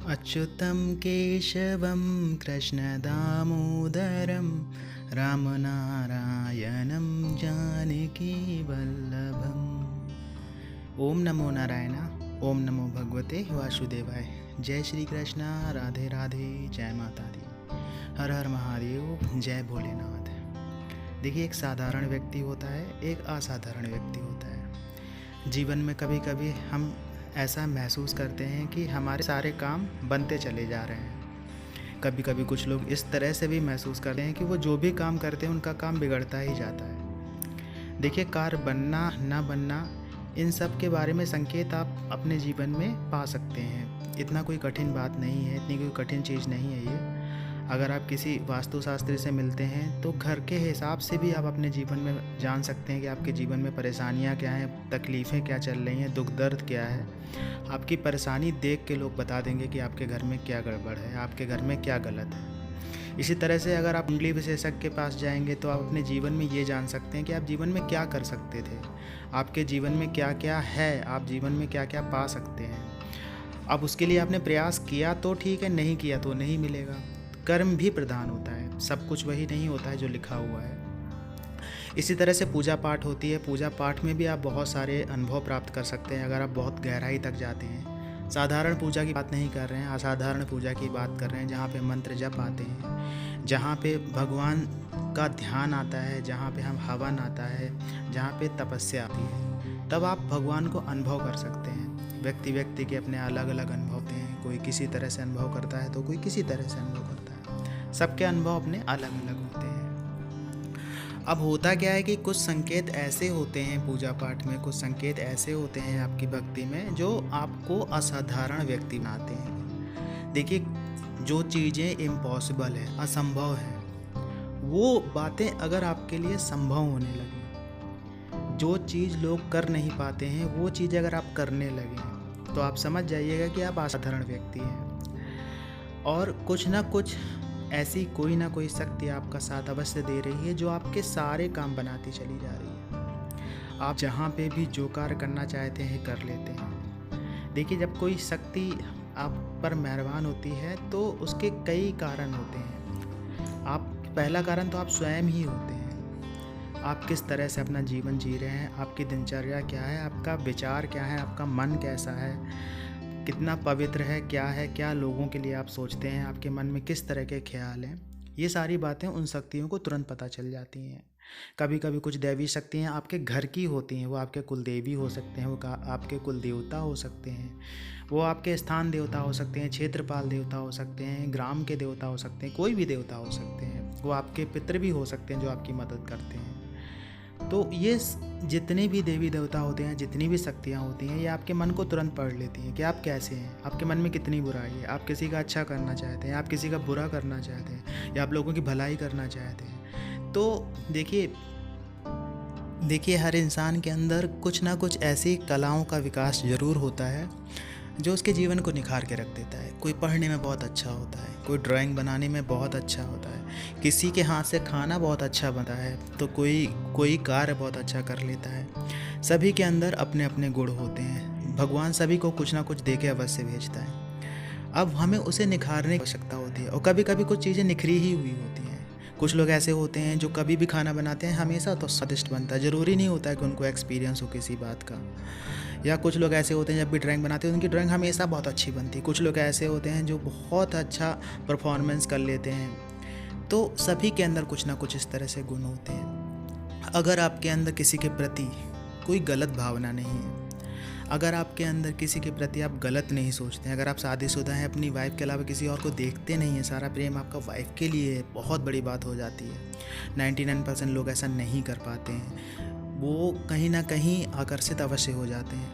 अच्युतं केशवं कृष्णदामोदरं रामनारायणं जानकीवल्लभम्। ओम नमो नारायणा। ओम नमो भगवते वासुदेवाय। जय श्री कृष्णा। राधे राधे। जय माता दी। हर हर महादेव। जय भोलेनाथ। देखिए, एक साधारण व्यक्ति होता है, एक असाधारण व्यक्ति होता है। जीवन में कभी कभी हम ऐसा महसूस करते हैं कि हमारे सारे काम बनते चले जा रहे हैं। कभी कभी कुछ लोग इस तरह से भी महसूस करते हैं कि वो जो भी काम करते हैं उनका काम बिगड़ता ही जाता है। देखिए, कार्य बनना ना बनना, इन सब के बारे में संकेत आप अपने जीवन में पा सकते हैं। इतना कोई कठिन बात नहीं है, इतनी कोई कठिन चीज़ नहीं है ये। अगर आप किसी वास्तुशास्त्री से मिलते हैं तो घर के हिसाब से भी आप अपने जीवन में जान सकते हैं कि आपके जीवन में परेशानियां क्या हैं, तकलीफ़ें क्या चल रही हैं, दुख दर्द क्या है। आपकी परेशानी देख के लोग बता देंगे कि आपके घर में क्या गड़बड़ है, आपके घर में क्या गलत है। इसी तरह से अगर आप कुंडली विशेषज्ञ के पास जाएंगे तो आप अपने जीवन में ये जान सकते हैं कि आप जीवन में क्या कर सकते थे, आपके जीवन में क्या क्या है, आप जीवन में क्या क्या पा सकते हैं। अब उसके लिए आपने प्रयास किया तो ठीक है, नहीं किया तो नहीं मिलेगा। कर्म भी प्रधान होता है, सब कुछ वही नहीं होता है जो लिखा हुआ है। इसी तरह से पूजा पाठ होती है। पूजा पाठ में भी आप बहुत सारे अनुभव प्राप्त कर सकते हैं अगर आप बहुत गहराई तक जाते हैं। साधारण पूजा की बात नहीं कर रहे हैं, असाधारण पूजा की बात कर रहे हैं, जहाँ पे मंत्र जप आते हैं, जहाँ पे भगवान का ध्यान आता है, जहाँ पे हम हवन आता है, जहाँ पे तपस्या आती है। तब आप भगवान को अनुभव कर सकते हैं। व्यक्ति व्यक्ति के अपने अलग अलग अनुभव होते हैं। कोई किसी तरह से अनुभव करता है तो कोई किसी तरह से अनुभव करता है। सबके अनुभव अपने अलग अलग होते हैं। अब होता क्या है कि कुछ संकेत ऐसे होते हैं पूजा पाठ में, कुछ संकेत ऐसे होते हैं आपकी भक्ति में जो आपको असाधारण व्यक्ति बनाते हैं। देखिए, जो चीज़ें इम्पॉसिबल है, असंभव है, वो बातें अगर आपके लिए संभव होने लगी, जो चीज़ लोग कर नहीं पाते हैं वो चीज़ अगर आप करने लगे तो आप समझ जाइएगा कि आप असाधारण व्यक्ति हैं। और कुछ ना कुछ ऐसी कोई ना कोई शक्ति आपका साथ अवश्य दे रही है जो आपके सारे काम बनाती चली जा रही है। आप जहाँ पे भी जो कार्य करना चाहते हैं कर लेते हैं। देखिए, जब कोई शक्ति आप पर मेहरबान होती है तो उसके कई कारण होते हैं। आप पहला कारण तो आप स्वयं ही होते हैं। आप किस तरह से अपना जीवन जी रहे हैं, आपकी दिनचर्या क्या है, आपका विचार क्या है, आपका मन कैसा है, कितना पवित्र है, क्या लोगों के लिए आप सोचते हैं, आपके मन में किस तरह के ख्याल हैं। ये सारी बातें उन शक्तियों को तुरंत पता चल जाती हैं। कभी कभी कुछ दैवी शक्तियाँ आपके घर की होती हैं। वो आपके कुल देवी हो सकते हैं, वो आपके कुल देवता हो सकते हैं, वो आपके स्थान देवता हो सकते हैं, क्षेत्रपाल देवता हो सकते हैं, ग्राम के देवता हो सकते हैं, कोई भी देवता हो सकते हैं। वो आपके पितृ भी हो सकते हैं जो आपकी मदद करते हैं। तो ये जितने भी देवी देवता होते हैं, जितनी भी शक्तियाँ होती हैं, ये आपके मन को तुरंत पढ़ लेती हैं कि आप कैसे हैं, आपके मन में कितनी बुराई है, आप किसी का अच्छा करना चाहते हैं, आप किसी का बुरा करना चाहते हैं, या आप लोगों की भलाई करना चाहते हैं। तो देखिए, हर इंसान के अंदर कुछ ना कुछ ऐसी कलाओं का विकास ज़रूर होता है जो उसके जीवन को निखार के रख देता है। कोई पढ़ने में बहुत अच्छा होता है, कोई ड्राइंग बनाने में बहुत अच्छा होता है, किसी के हाथ से खाना बहुत अच्छा बनता है, तो कोई कार्य बहुत अच्छा कर लेता है। सभी के अंदर अपने अपने गुण होते हैं। भगवान सभी को कुछ ना कुछ दे के अवश्य भेजता है। अब हमें उसे निखारने की आवश्यकता होती है। और कभी कभी कुछ चीज़ें निखरी ही हुई होती हैं। कुछ लोग ऐसे होते हैं जो कभी भी खाना बनाते हैं हमेशा तो स्वादिष्ट बनता है। ज़रूरी नहीं होता है कि उनको एक्सपीरियंस हो किसी बात का। या कुछ लोग ऐसे होते हैं जब भी ड्राइंग बनाते हैं उनकी ड्राइंग हमेशा बहुत अच्छी बनती है। कुछ लोग ऐसे होते हैं जो बहुत अच्छा परफॉर्मेंस कर लेते हैं। तो सभी के अंदर कुछ ना कुछ इस तरह से गुण होते हैं। अगर आपके अंदर किसी के प्रति कोई गलत भावना नहीं है, अगर आपके अंदर किसी के प्रति आप गलत नहीं सोचते हैं, अगर आप शादीशुदा हैं, अपनी वाइफ के अलावा किसी और को देखते नहीं हैं, सारा प्रेम आपका वाइफ के लिए है, बहुत बड़ी बात हो जाती है। 99% लोग ऐसा नहीं कर पाते हैं। वो कहीं ना कहीं आकर्षित अवश्य हो जाते हैं।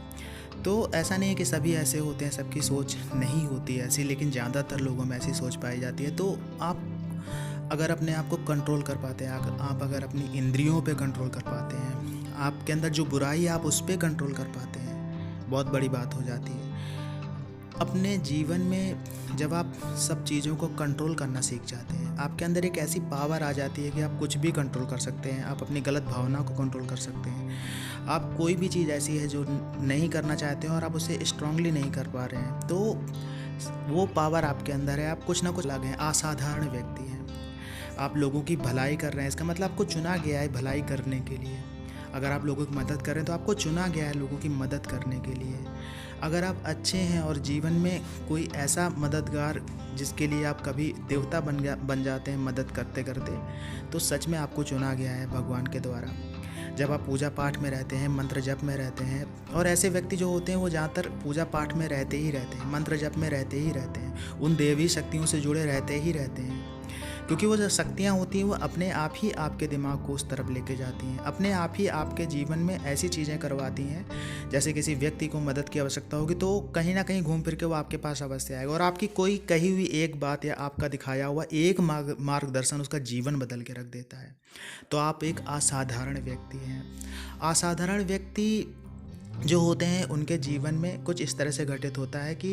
तो ऐसा नहीं है कि सभी ऐसे होते हैं, सबकी सोच नहीं होती है ऐसी, लेकिन ज़्यादातर लोगों में ऐसी सोच पाई जाती है। तो आप अगर अपने आप को कंट्रोल कर पाते हैं, आप अगर अपनी इंद्रियों पे कंट्रोल कर पाते हैं, आपके अंदर जो बुराई है आप उस पर कंट्रोल कर पाते हैं, बहुत बड़ी बात हो जाती है। अपने जीवन में जब आप सब चीज़ों को कंट्रोल करना सीख जाते हैं, आपके अंदर एक ऐसी पावर आ जाती है कि आप कुछ भी कंट्रोल कर सकते हैं। आप अपनी गलत भावना को कंट्रोल कर सकते हैं। आप कोई भी चीज़ ऐसी है जो नहीं करना चाहते हैं और आप उसे स्ट्रांगली नहीं कर पा रहे हैं, तो वो पावर आपके अंदर है, आप कुछ ना कुछ अलग हैं, असाधारण व्यक्ति हैं। आप लोगों की भलाई कर रहे हैं, इसका मतलब आपको चुना गया है भलाई करने के लिए। अगर आप लोगों की मदद कर रहे हैं तो आपको चुना गया है लोगों की मदद करने के लिए। अगर आप अच्छे हैं और जीवन में कोई ऐसा मददगार जिसके लिए आप कभी देवता बन जाते हैं मदद करते करते, तो सच में आपको चुना गया है भगवान के द्वारा। जब आप पूजा पाठ में रहते हैं, मंत्र जप में रहते हैं, और ऐसे व्यक्ति जो होते हैं वो ज़्यादातर पूजा पाठ में रहते ही रहते हैं, मंत्र जप में रहते ही रहते हैं, उन देवी शक्तियों से जुड़े रहते ही रहते हैं, क्योंकि वो जो शक्तियाँ होती हैं वो अपने आप ही आपके दिमाग को उस तरफ लेके जाती हैं, अपने आप ही आपके जीवन में ऐसी चीज़ें करवाती हैं। जैसे किसी व्यक्ति को मदद की आवश्यकता होगी तो कहीं ना कहीं घूम फिर के वो आपके पास अवश्य आएगा, और आपकी कोई कही हुई एक बात या आपका दिखाया हुआ एक मार्गदर्शन उसका जीवन बदल के रख देता है। तो आप एक असाधारण व्यक्ति हैं। असाधारण व्यक्ति जो होते हैं उनके जीवन में कुछ इस तरह से घटित होता है कि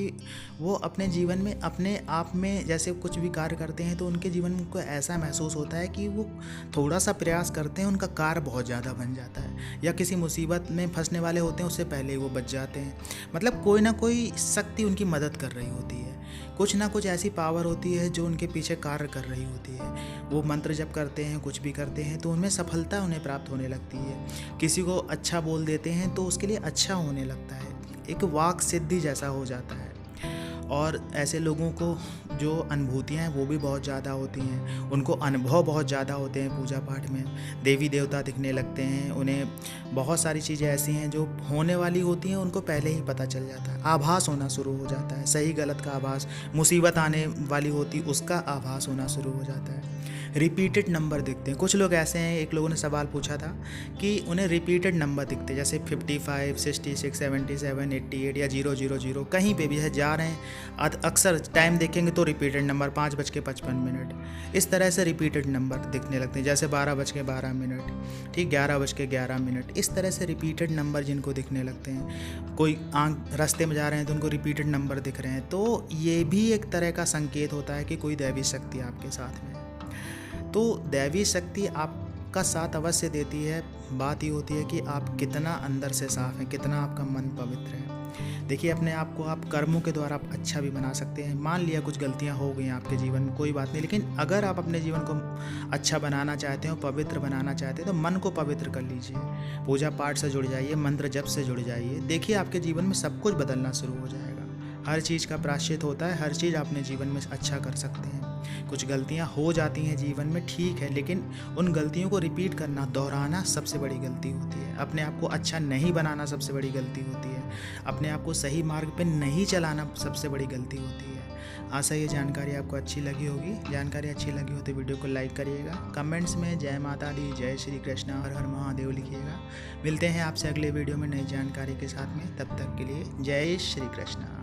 वो अपने जीवन में अपने आप में जैसे कुछ भी कार्य करते हैं तो उनके जीवन में उनको ऐसा महसूस होता है कि वो थोड़ा सा प्रयास करते हैं, उनका कार्य बहुत ज़्यादा बन जाता है, या किसी मुसीबत में फंसने वाले होते हैं उससे पहले ही वो बच जाते हैं। मतलब कोई ना कोई शक्ति उनकी मदद कर रही होती है, कुछ ना कुछ ऐसी पावर होती है जो उनके पीछे कार्य कर रही होती है। वो मंत्र जप करते हैं, कुछ भी करते हैं तो उनमें सफलता उन्हें प्राप्त होने लगती है। किसी को अच्छा बोल देते हैं तो उसके लिए अच्छा होने लगता है, एक वाक सिद्धि जैसा हो जाता है। और ऐसे लोगों को जो अनुभूतियाँ हैं वो भी बहुत ज़्यादा होती हैं, उनको अनुभव बहुत ज़्यादा होते हैं। पूजा पाठ में देवी देवता दिखने लगते हैं, उन्हें बहुत सारी चीज़ें ऐसी हैं जो होने वाली होती हैं उनको पहले ही पता चल जाता है, आभास होना शुरू हो जाता है, सही गलत का आभास, मुसीबत आने वाली होती उसका आभास होना शुरू हो जाता है। रिपीटेड नंबर दिखते हैं। कुछ लोग ऐसे हैं, एक लोगों ने सवाल पूछा था कि उन्हें रिपीटेड नंबर दिखते हैं, जैसे 55, 66, 77, 88 या 000, कहीं पे भी है जा रहे हैं, अक्सर टाइम देखेंगे तो रिपीटेड नंबर 5:55, इस तरह से रिपीटेड नंबर दिखने लगते हैं, जैसे 12:12, ठीक 11:11, इस तरह से रिपीटेड नंबर जिनको दिखने लगते हैं। कोई रास्ते में जा रहे हैं तो उनको रिपीटेड नंबर दिख रहे हैं, तो ये भी एक तरह का संकेत होता है कि कोई दैवी शक्ति आपके साथ में। तो दैवी शक्ति आपका साथ अवश्य देती है, बात ये होती है कि आप कितना अंदर से साफ हैं, कितना आपका मन पवित्र है। देखिए, अपने आप को आप कर्मों के द्वारा आप अच्छा भी बना सकते हैं। मान लिया कुछ गलतियां हो गई आपके जीवन में, कोई बात नहीं, लेकिन अगर आप अपने जीवन को अच्छा बनाना चाहते हो, पवित्र बनाना चाहते हैं, तो मन को पवित्र कर लीजिए, पूजा पाठ से जुड़ जाइए, मंत्र जप से जुड़ जाइए। देखिए, आपके जीवन में सब कुछ बदलना शुरू हो जाएगा। हर चीज़ का प्रायश्चित होता है, हर चीज़ अपने जीवन में अच्छा कर सकते हैं। कुछ गलतियां हो जाती हैं जीवन में, ठीक है, लेकिन उन गलतियों को रिपीट करना, दोहराना सबसे बड़ी गलती होती है। अपने आप को अच्छा नहीं बनाना सबसे बड़ी गलती होती है। अपने आप को सही मार्ग पे नहीं चलाना सबसे बड़ी गलती होती है। आशा ये जानकारी आपको अच्छी लगी होगी। जानकारी अच्छी लगी हो तो वीडियो को लाइक करिएगा, कमेंट्स में जय माता दी, जय श्री कृष्णा, हर हर महादेव लिखिएगा। मिलते हैं आपसे अगले वीडियो में नई जानकारी के साथ में, तब तक के लिए जय श्री कृष्णा।